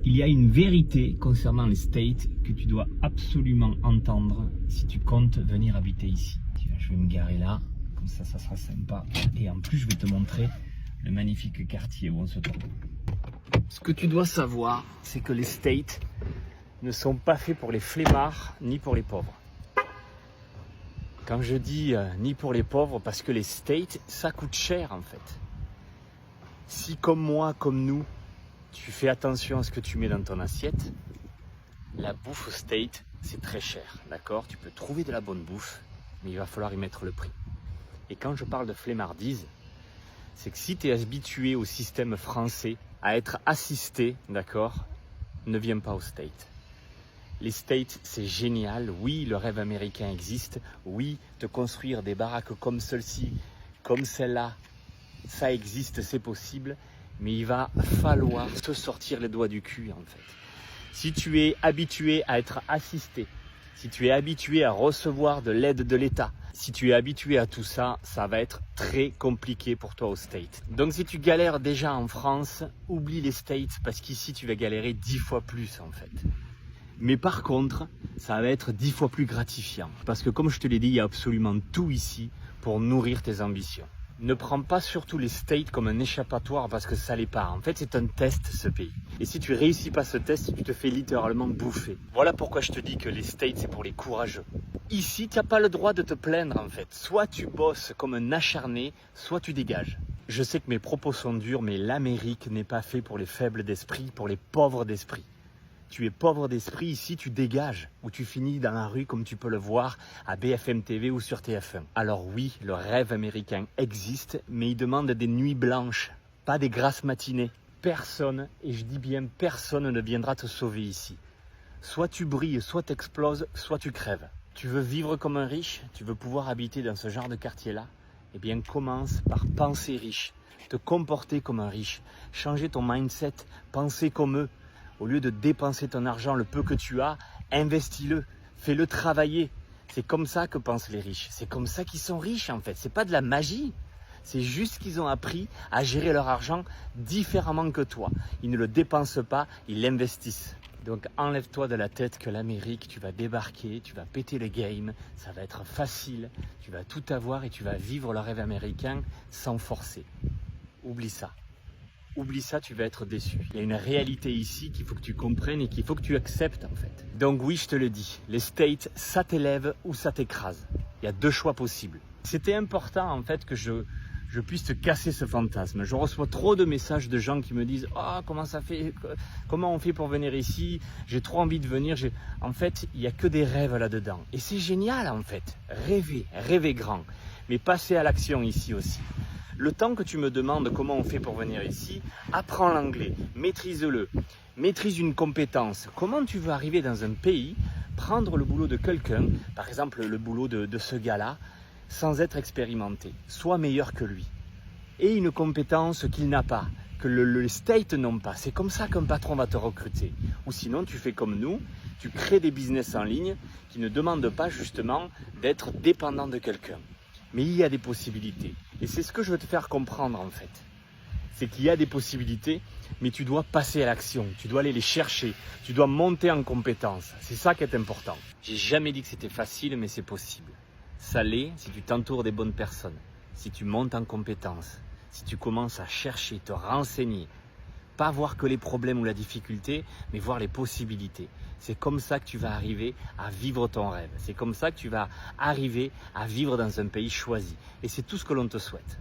Il y a une vérité concernant les States que tu dois absolument entendre si tu comptes venir habiter ici. Je vais me garer là, comme ça sera sympa. Et en plus, je vais te montrer le magnifique quartier où on se trouve. Ce que tu dois savoir, c'est que les States ne sont pas faits pour les flemmards ni pour les pauvres. Quand je dis ni pour les pauvres, parce que les States, ça coûte cher en fait. Si comme moi, comme nous, tu fais attention à ce que tu mets dans ton assiette, la bouffe au States, c'est très cher, d'accord? Tu peux trouver de la bonne bouffe, mais il va falloir y mettre le prix. Et quand je parle de flemmardise, c'est que si tu es habitué au système français, à être assisté, d'accord, ne viens pas aux States. Les States, c'est génial. Oui, le rêve américain existe. Oui, te construire des baraques comme celle-ci, comme celle-là, ça existe, c'est possible. Mais il va falloir se sortir les doigts du cul, en fait. Si tu es habitué à être assisté, si tu es habitué à recevoir de l'aide de l'État, si tu es habitué à tout ça, ça va être très compliqué pour toi aux States. Donc si tu galères déjà en France, oublie les States parce qu'ici tu vas galérer 10 fois plus en fait. Mais par contre, ça va être 10 fois plus gratifiant. Parce que comme je te l'ai dit, il y a absolument tout ici pour nourrir tes ambitions. Ne prends pas surtout les States comme un échappatoire parce que ça l'est pas. En fait, c'est un test ce pays. Et si tu réussis pas ce test, tu te fais littéralement bouffer. Voilà pourquoi je te dis que les States, c'est pour les courageux. Ici, tu n'as pas le droit de te plaindre en fait. Soit tu bosses comme un acharné, soit tu dégages. Je sais que mes propos sont durs, mais l'Amérique n'est pas fait pour les faibles d'esprit, pour les pauvres d'esprit. Tu es pauvre d'esprit, ici tu dégages, ou tu finis dans la rue comme tu peux le voir à BFM TV ou sur TF1. Alors oui, le rêve américain existe, mais il demande des nuits blanches, pas des grasses matinées. Personne, et je dis bien personne, ne viendra te sauver ici. Soit tu brilles, soit tu exploses, soit tu crèves. Tu veux vivre comme un riche? Tu veux pouvoir habiter dans ce genre de quartier-là? Eh bien commence par penser riche, te comporter comme un riche, changer ton mindset, penser comme eux. Au lieu de dépenser ton argent, le peu que tu as, investis-le, fais-le travailler. C'est comme ça que pensent les riches. C'est comme ça qu'ils sont riches en fait. C'est pas de la magie. C'est juste qu'ils ont appris à gérer leur argent différemment que toi. Ils ne le dépensent pas, ils l'investissent. Donc enlève-toi de la tête que l'Amérique, tu vas débarquer, tu vas péter le game, ça va être facile, tu vas tout avoir et tu vas vivre le rêve américain sans forcer. Oublie ça. Oublie ça, tu vas être déçu. Il y a une réalité ici qu'il faut que tu comprennes et qu'il faut que tu acceptes en fait. Donc oui, je te le dis, les States, ça t'élève ou ça t'écrase. Il y a deux choix possibles. C'était important en fait que je puisse te casser ce fantasme. Je reçois trop de messages de gens qui me disent « Ah, comment on fait pour venir ici? J'ai trop envie de venir. » En fait, il n'y a que des rêves là-dedans. Et c'est génial en fait. Rêver grand. Mais passer à l'action ici aussi. Le temps que tu me demandes comment on fait pour venir ici, apprends l'anglais, maîtrise-le, maîtrise une compétence. Comment tu veux arriver dans un pays, prendre le boulot de quelqu'un, par exemple le boulot de ce gars-là, sans être expérimenté, sois meilleur que lui. Et une compétence qu'il n'a pas, que les States n'ont pas. C'est comme ça qu'un patron va te recruter. Ou sinon, tu fais comme nous, tu crées des business en ligne qui ne demandent pas justement d'être dépendant de quelqu'un. Mais il y a des possibilités. Et c'est ce que je veux te faire comprendre en fait. C'est qu'il y a des possibilités, mais tu dois passer à l'action. Tu dois aller les chercher. Tu dois monter en compétence. C'est ça qui est important. J'ai jamais dit que c'était facile, mais c'est possible. Ça l'est si tu t'entoures des bonnes personnes. Si tu montes en compétence. Si tu commences à chercher, te renseigner. Pas voir que les problèmes ou la difficulté, mais voir les possibilités. C'est comme ça que tu vas arriver à vivre ton rêve. C'est comme ça que tu vas arriver à vivre dans un pays choisi. Et c'est tout ce que l'on te souhaite.